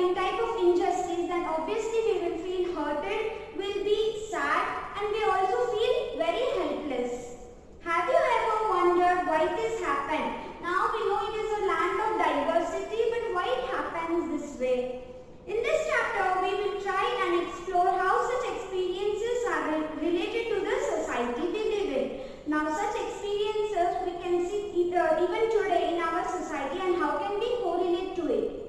any type of injustice, then obviously we will feel hurted, will be sad, and we also feel very helpless. Have you ever wondered why this happened? Now we know it is a land of diversity, but why it happens this way? In this chapter, we will try and explore how such experiences are related to the society we live in. Now, such experiences we can see even today in our society, and how can we correlate to it?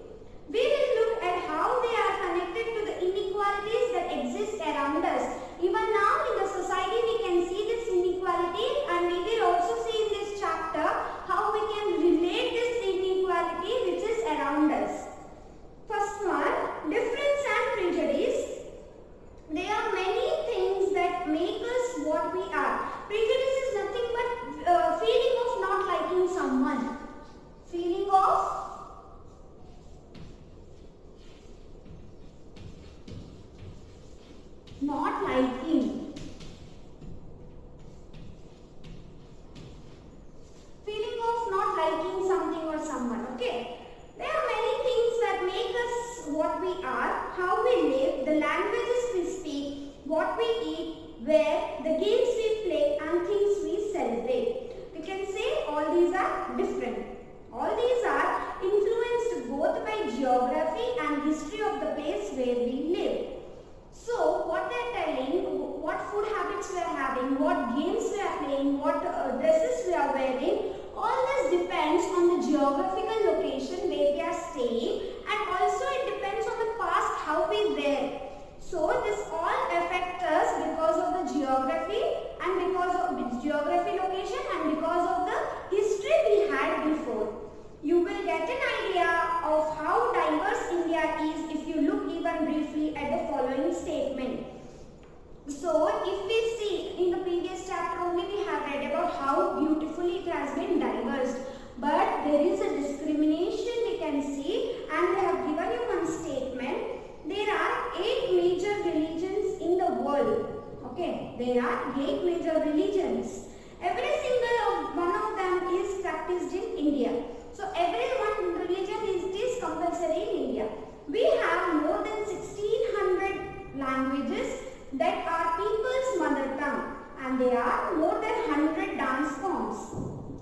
We will look at how they are connected to the inequalities that exist around us. Even now in the society we can see this inequality, and we will also see in this chapter how we can relate this inequality which is around us. First one, difference and prejudice. There are many things that make us what we are. Prejudice is nothing but feeling of not liking someone. Feeling of not liking. Feeling of not liking something or someone. Okay. There are many things that make us what we are, how we live, the languages we speak, what we eat, where, the games we play, and things we celebrate. We can say all these are different. All these are influenced both by geography and history of the place where we live. So, what they are telling, what food habits we are having, what games we are playing, what dresses we are wearing, all this depends on the geographical location where we are staying, and also it depends on the past how we were. So, this all affects us because of the geography and because of the geography location and because of the history we had before. You will get an idea of how diverse India is if you look even briefly at the following statement. So, if we see in the previous chapter only we have read about how beautifully it has been diverse. But there is a discrimination we can see, and they have given you one statement. There are 8 major religions in the world. Okay, there are 8 major religions. Every single one of them is practiced in India. So, every one religion is compulsory in India. We have more than 1600 languages that are people's mother tongue, and there are more than 100 dance forms.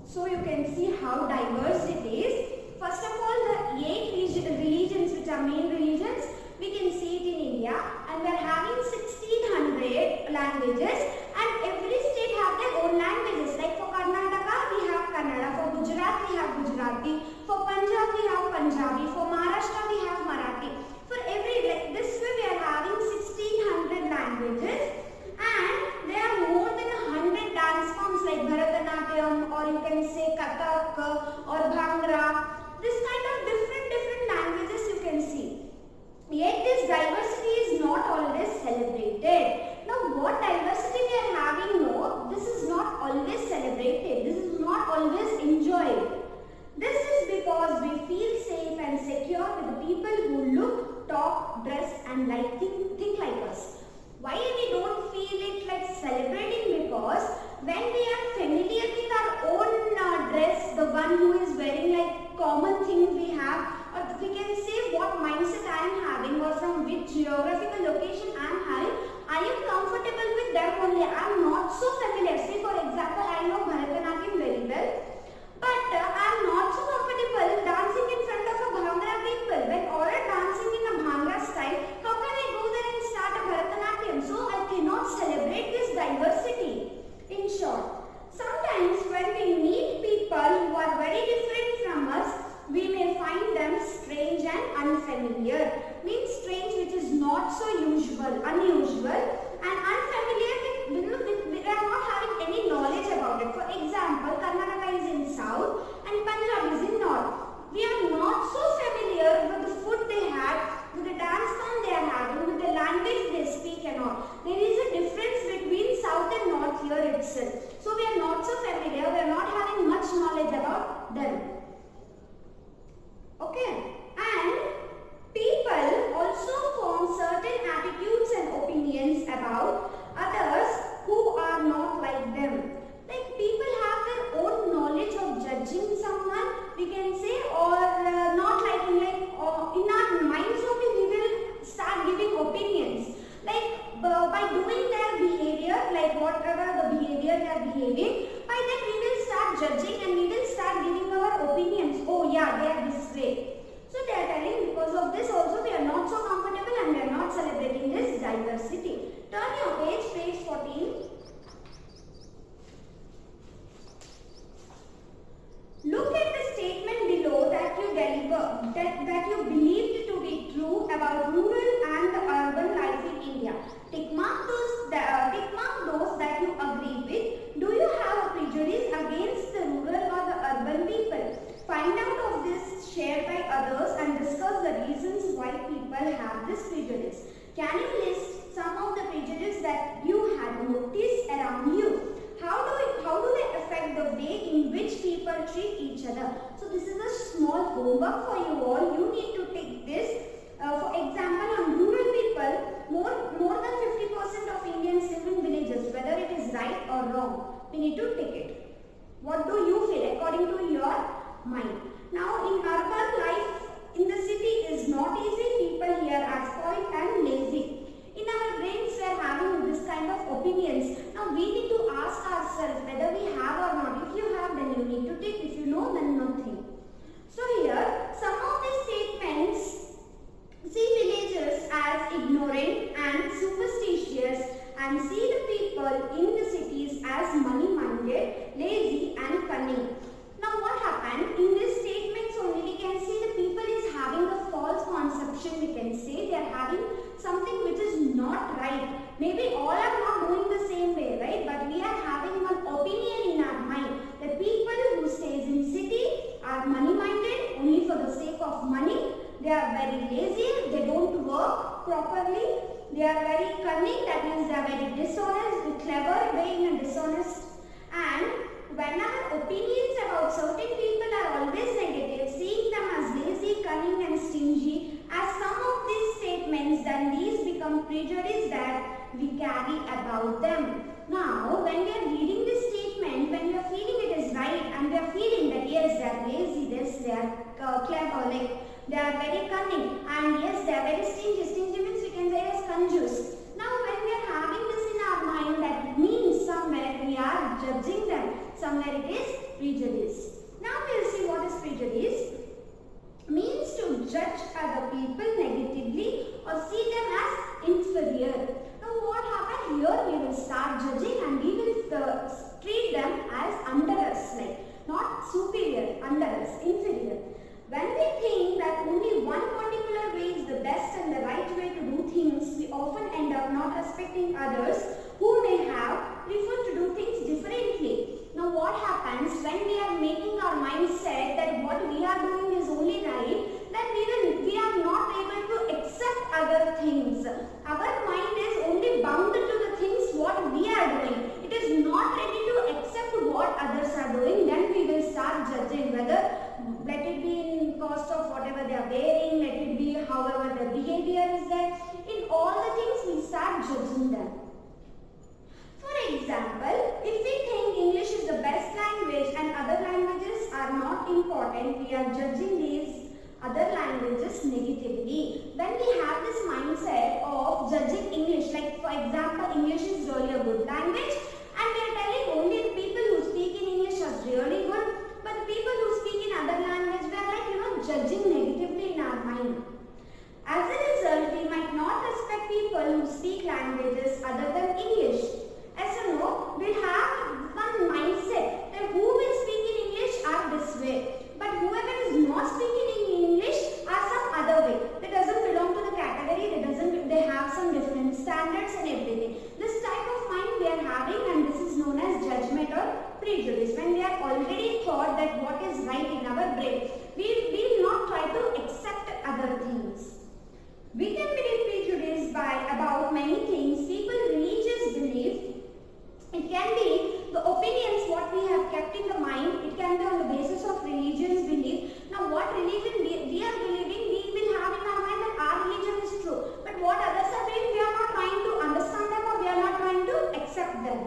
So, you can see how diverse it is. First of all, the 8 religions which are main religions, we can see it in India, and we are having 1600 languages, and every state have their own languages. Like for Karnataka we have Kannada, for Gujarat we have Gujarati, for Punjab we have Punjabi, for Maharashtra we have Marathi. For every, like this way we are having 1600 languages, and there are more than 100 dance forms like Bharatanatyam, or you can say Kathak or Bhangra. This kind of different languages you can see. Yet this diversity is not always celebrated. Now what diversity we are having, no, this is not always celebrated. This is not always enjoyed. This is because we feel safe and secure with the people who look, talk, dress and think like us. Why we don't feel it like celebrating? Because when we are familiar with our own dress, the one who is wearing like common things we have, or we can say what mindset I am having or from which geographical location I am having, I am comfortable with them only. I am not so familiar. Say for example, I know Bharatanatyam very well, but I am not so comfortable dancing in front of a Bhangra people. When all are dancing in a Bhangra style, how can I go there and start a Bharatanatyam? So I cannot celebrate this diversity. In short, sometimes when we meet people who are very different from us, we may find them strange and unfamiliar. Means strange which is not so unusual, and unfamiliar with we are not having any knowledge about it. For example, Karnataka is in south and Punjab is in north. We are not so familiar with the food they have, with the dance form they are having, with the language they speak and all. There is a difference between south and north here itself. So we are not so familiar, we are not having much knowledge about them. Okay, and people also form certain attitudes and opinions about rural and the urban life in India. Tick mark those that you agree with. Do you have a prejudice against the rural or the urban people? Find out of this, share by others, and discuss the reasons why people have this prejudice. Can you list some of the prejudices that you had noticed around you? How do they affect the way in which people treat each other? So this is a small homework for you all. You need to take this. For example, on rural people, more than 50% of Indians live in villages. Whether it is right or wrong, we need to take it. What do you feel according to your mind? Now, in urban life, in the city is not easy. People here are spoiled and lazy. In our brains, we are having this kind of opinions. Now, we need to ask ourselves whether we have or not. If you have, then you need to take. If you know, then nothing. So here, some of these statements see villagers as ignorant and superstitious and see the people in the cities as money-minded, lazy and cunning. Now what happened? In these statements only we can see the people is having a false conception, we can say. They are having something which is not right. Maybe all are not doing the same way, right? But we are having one opinion in our mind. The people who stays in city are money-minded only for the sake of money. They are very lazy, they don't work properly, they are very cunning, that means they are very dishonest, clever, being a dishonest. And when our opinions about certain people are always negative, seeing them as lazy, cunning and stingy, as some of these statements, then these become prejudice that we carry about them. Now, when we are reading this statement, when we are feeling it is right and we are feeling that yes, they are lazy, they are clever, like they are very cunning, and yes, they are very stingy. Stingy means we can say as conjuice. Now, when we are having this in our mind, that means somewhere we are judging them. Somewhere it is prejudice. Now, we will see what is prejudice. Means to judge other people negatively or see them as inferior. Now, what happened here? We will start judging and we will treat them as under us, like not superior, under us, inferior. When we think that only one particular way is the best and the right way to do things, we often end up not respecting others who may have preferred to do things differently. Now what happens when we are making our mindset that what we are doing is only right, then we are not able to accept other things. Our mind is only bound to the things what we are doing. It is not ready to accept what others are doing. Then we will start judging whether, let it be in cost of whatever they are wearing, let it be however their behavior is there. In all the things we start judging them. For example, if we think English is the best language and other languages are not important, we are judging these other languages negatively. When we have this mindset of judging English, like for example, English is really a good language and we are telling only the people who speak in English are really good, but the people who speak in other language, we are like, judging negatively in our mind. As a result, we might not respect people who speak languages other than English. As you know, we have one mindset that who will speak in English are this way, but whoever is not speaking in English are some other way. That doesn't belong to the category, they have some different standards and everything. This type of mind we are having, and this is known as judgment or prejudice. When we are already thought that what is right in our brain, we will not try to accept other things. We can be prejudiced by about many things. People religious belief. It can be the opinions what we have kept in the mind. It can be on the basis of religion's belief. Now what religion we are believing, we will have in our mind that our religion is true. But what others are doing, we are not trying to understand them or we are not trying to accept them.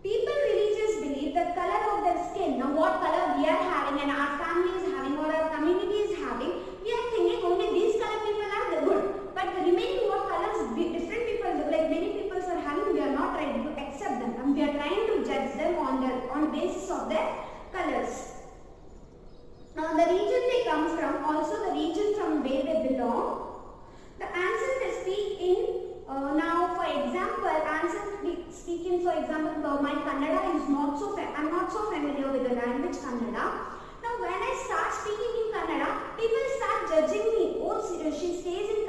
People religious believe the color of their skin. Now what color we are having and our family is having or our community is having, we are thinking only these color people are the good. But the remaining what colors different people, like many people are having, we are not ready to accept them and we are trying to judge them on basis of their colors. Now the region they come from, also the region from where they belong, the ancestors they speak in. Now for example, ancestors speak in, for example, my Kannada is not so, I'm not so familiar with the language Kannada. Now when I start speaking in Kannada, people start judging me. Oh, she stays in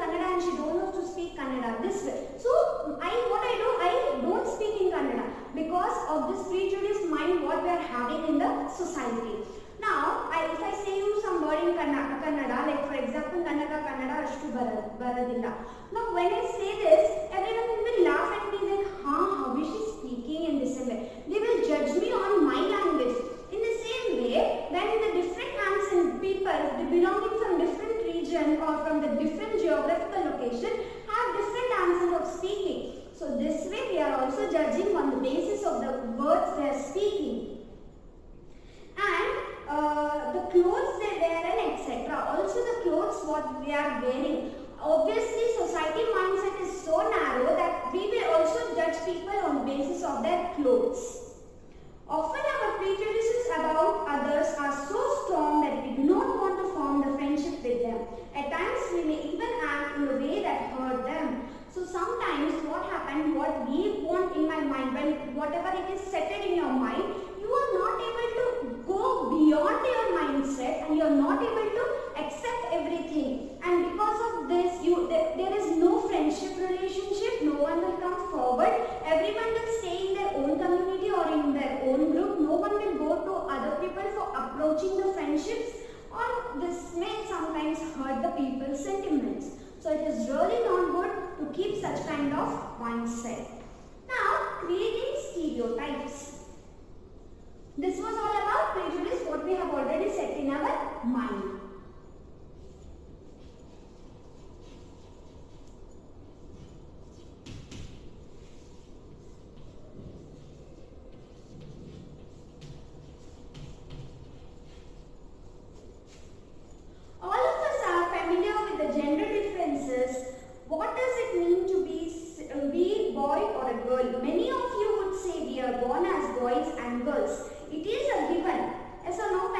of this prejudiced mind what we are having in the society. Now, if I say you some word in Kannada, like for example, Kannada ashtu baradilla. Now, when I say this, everyone will laugh at me like, how is she speaking in this way? They will judge me on my language. In the same way, when the different accent people, they belonging from different region or from the different geographical location, have different accent of speaking. So this way, we are also judging on the basis of the words they are speaking. And the clothes they wear and etc. Also the clothes what we are wearing. Obviously society mindset is so narrow that we will also judge people on basis of their clothes. Often our prejudices about others are so strong that we do not want to form the friendship with them. At times we may even act in a way that hurt them. So sometimes what happens, what we want in my mind, when whatever it is settled in your mind, you are not able to go beyond your mindset and you are not able to accept everything. And because of this, there is no friendship relationship, no one will come forward. Everyone will stay in their own community or in their own group. No one will go to other people for approaching the friendships, or this may sometimes hurt the people's sentiments. So it is really not good to keep such kind of mindset. Now, creating stereotypes. This was all about prejudice, what we have already set in our mind. All of us are familiar with the gender differences. What does it mean to be boy or a girl? Many of you would say we are born as boys and girls. It is a given. Yes or no?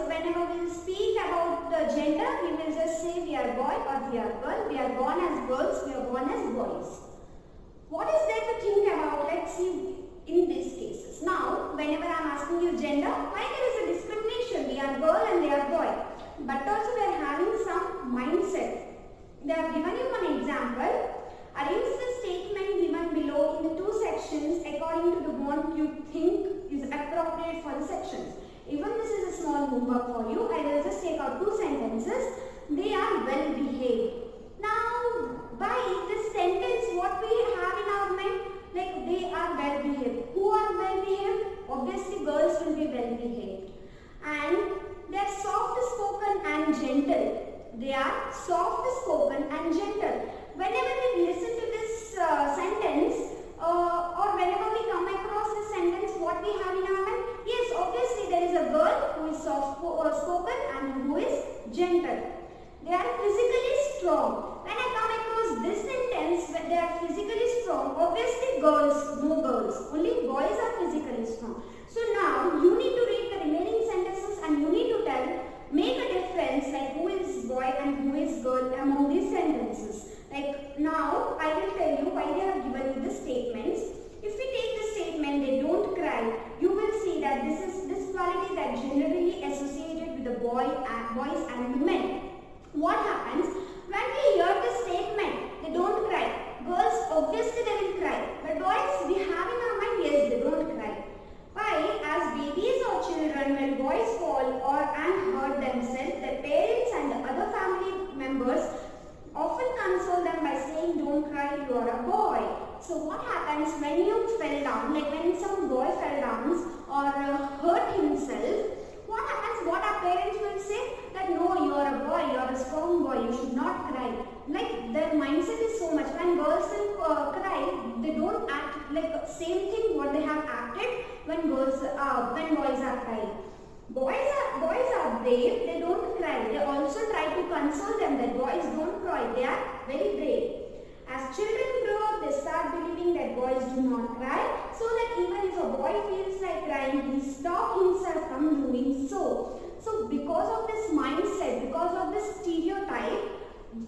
Whenever we speak about the gender, we will just say we are boy or we are girl. We are born as girls, we are born as boys. What is there to think about? Let's see in these cases. Now, whenever I am asking you gender, why there is a discrimination? We are girl and they are boy. But also we are having some mindset. They have given you one example. Arrange the statement given below in the two sections according to the one you think is appropriate for the sections. Even this is a small homework for you. I will just take out two sentences. They are well behaved. Now, by this sentence, what we have in our mind, like they are well behaved. Who are well behaved? Obviously, girls will be well behaved. And they are soft spoken and gentle. They are soft spoken and gentle. Whenever we listen to this sentence or whenever we come across this sentence, what we have in our mind? Yes, obviously there is a girl who is soft spoken and who is gentle. They are physically strong. When I come across this sentence, when they are physically strong, obviously girls, no girls. Only boys are physically strong. So now you need to read the remaining sentences and you need to make a difference like who is boy and who is girl among these sentences. Like now I will tell you why they have given you the statements. If we take the statement they don't cry, you will see that this quality that generally associated with the boys and men. What happens when we hear the statement they don't cry? Girls obviously they will cry, but boys we have in our mind yes they don't cry. Why? As babies or children, when boys fall and hurt themselves, their parents and the other family members often console them by saying, don't cry, you are a boy. So what happens when you fell down, like when some boy fell down or hurt himself, what happens? What our parents will say? That no, you are a boy, you are a strong boy, you should not cry. Like their mindset is so much. When girls will cry, they don't act like same thing what they have acted when boys are crying. Boys are brave, they don't cry. They also try to console them that boys don't cry. They are very brave. As children grow up, they start believing that boys do not cry, so that even if a boy feels like crying, he stops himself from doing so. So because of this mindset, because of this stereotype,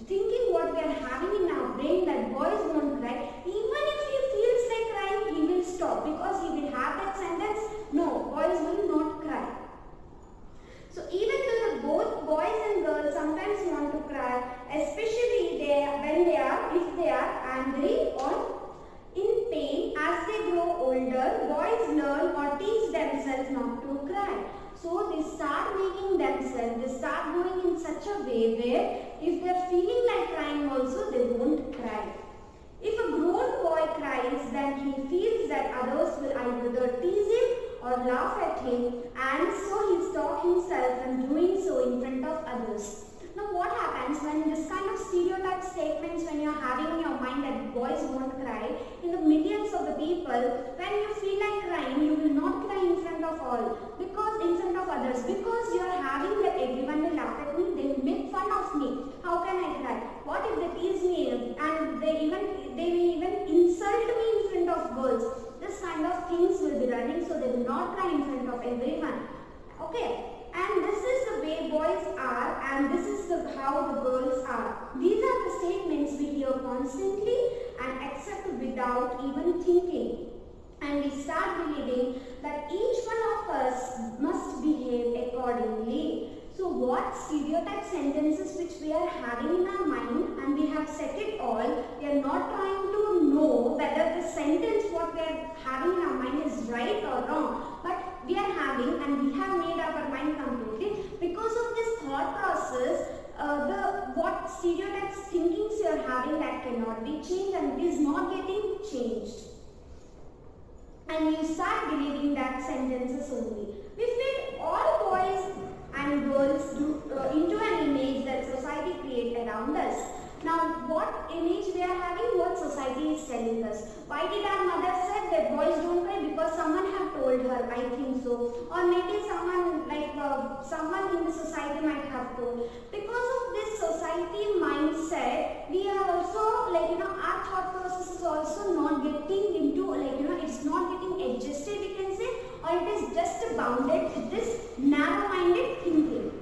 thinking what we are having in our brain that boys won't cry, even if he feels like crying, he will stop because he will have that sentence, no, boys will not cry. So even though both boys and girls sometimes want to cry, especially if they are angry or in pain, as they grow older, boys learn or laugh at him, and so he stopped himself from doing so in front of others. Now what happens when this kind of stereotype statements, when you are having in your mind that boys won't cry, in the millions of the people, when you feel like crying, you will not cry in front of all, because in front of others, because you are having that everyone will laugh at me, they will make fun of me. How can I cry? What if they tease me and they will even insult me in front of girls? This kind of things will be running, so they will not cry in front of everyone. Okay. And this is the way boys are, and this is how the girls are. These are the statements we hear constantly and accept without even thinking. And we start believing that each one of us must behave accordingly. So what stereotype sentences which we are having in our mind, and we have said it all, we are not trying to know whether the sentence what we are having in our mind is right or wrong, but we are having and we have made up our mind completely. Because of this thought process, what stereotypes thinkings you are having, that cannot be changed and it is not getting changed. And you start believing that sentences only. We fit all boys and girls into an image that society creates around us. Now, what image we are having, what society is telling us. Why did our mother say that boys don't cry? Because someone have told her, I think so. Or maybe someone someone in the society might have told. Because of this society mindset, we are also our thought process is also not getting into it's not getting adjusted, we can say, or it is just bounded with this narrow-minded thinking.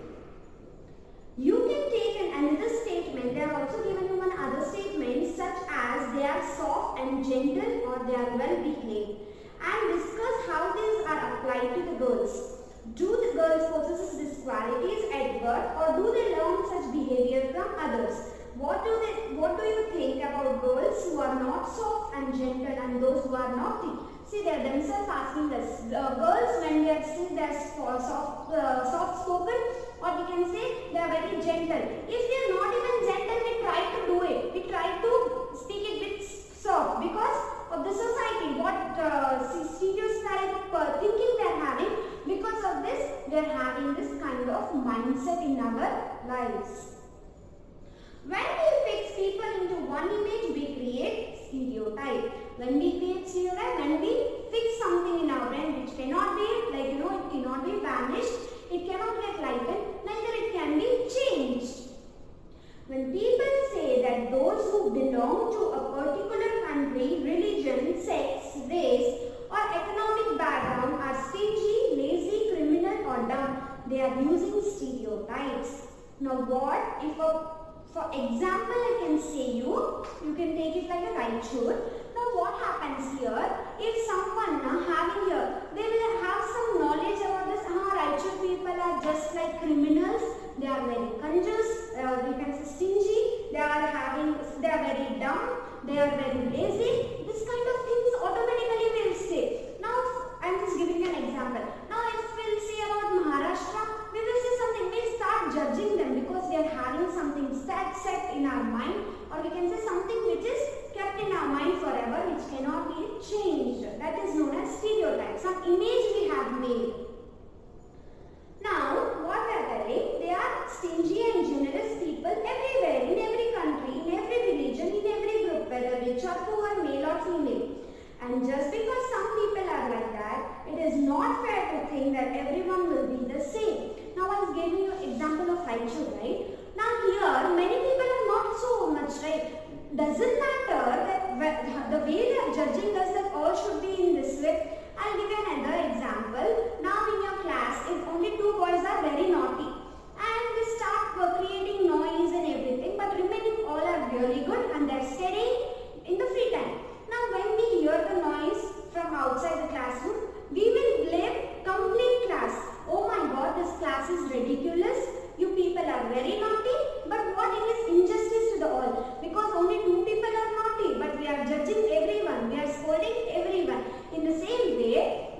You can take another statement. They are also given you one other statement, such as they are soft and gentle or they are well behaved, and discuss how these are applied to the girls. Do the girls possess these qualities at birth, or do they learn such behavior from others? What do you think about girls who are not soft and gentle and those who are naughty? See, they are themselves asking us. Girls, when they are still, they are soft spoken, or we can say they are very gentle. If they are not even gentle, we try to do it. We try to speak it with soft because of the society. What stereotype thinking they are having. Because of this, they are having this kind of mindset in our lives. When we fix people into one image, we create stereotype. When we create stereotype, when we fix something in our brain which cannot be, it cannot be vanished, it cannot get lightened, neither it can be changed. When people say that those who belong to a particular country, religion, sex, race, or economic background are stingy, lazy, criminal, or dumb, they are using stereotypes. Now what if for example, I can say you can take it like a Raichur. Now what happens here, if someone having here, they will have some knowledge about this, Raichur people are just like criminals, they are very conscious, we can say stingy, they are very dumb, they are very lazy, this kind of things automatically we will say. Now I am just giving an example. Now if we will say about Maharashtra, we will say something, we will start judging them because they are having something set in our mind, or we can say something which is kept in our mind forever, which cannot be changed. That is known as stereotype, some image we have made. Now, what they are telling, they are stingy and generous people everywhere, in every country, in every religion, in every group, whether rich or poor, male or female. And just because some people are like that, it is not fair to think that everyone will be the same. Now I was giving you an example of Raichur, right? Now here, many people are not so much, right? Doesn't matter that the way they are judging us that all should be in this way. I'll give you another example. Now in your class, if only two boys are very naughty and they start creating noise and everything, but remaining all are really good and they're studying in the free time. Now when we hear the noise from outside the classroom, we will blame complete class. Oh my God, this class is ridiculous. You people are very naughty. But what, it is injustice to the all. Because only two people are naughty, but we are judging everyone. We are scolding everyone. In the same way,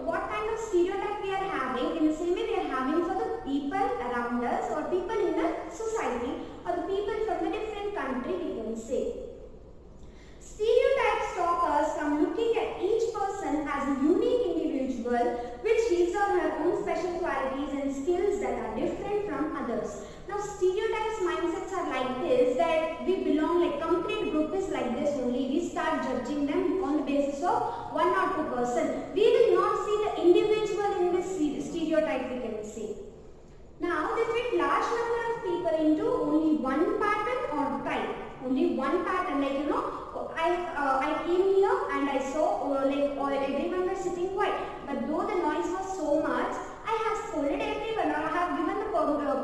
what kind of stereotype we are having, in the same way we are having for the people around us, or people in the society, or the people from a different country, we can say. Stereotypes stop us from looking at each person as a unique individual is that we belong, like complete group is like this only. We start judging them on the basis of one or two person. We will not see the individual in this stereotype, we can say. Now they fit large number of people into only one pattern or type. Only one pattern, like I came here and I saw everyone was sitting quiet. But though the noise was so much, I have scolded everyone, or I have given the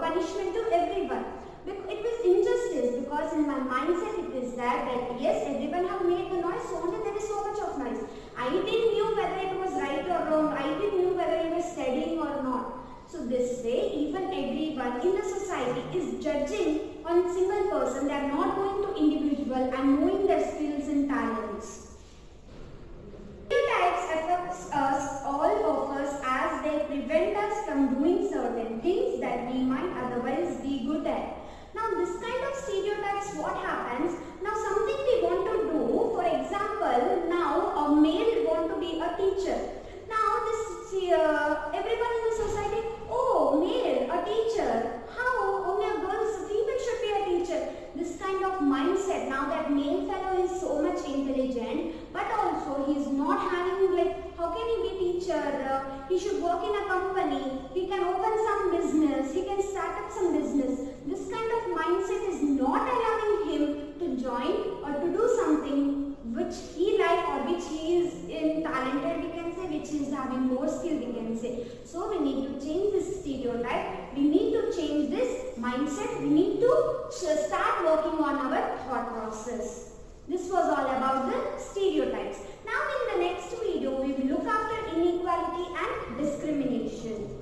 punishment to everyone. It was injustice, because in my mindset it is that yes, everyone have made the noise, so only there is so much of noise. I didn't know whether it was right or wrong. I didn't know whether it was studying or not. So this way, even everyone in the society is judging on single person. They are not going to individual and knowing their skills and talents. Stereotypes affects us, all of us, as they prevent us from doing certain things that we might otherwise be good at. Now this kind of stereotypes, what happens? Now something we want to do, for example, now a male want to be a teacher. Now this everyone in the society, oh, male, a teacher, how only a female should be a teacher. This kind of mindset, now that male fellow is so much intelligent, but also he is not having, like, how can he be teacher? He should work in a company, he can open some business, he can start up some business. This kind of mindset is not allowing him to join or to do something which he like, or which he is talented, we can say, which is having more skill, we can say. So we need to change this stereotype, we need to change this mindset, we need to start working on our thought process. This was all about the stereotypes. Now in the next video we will look after inequality and discrimination.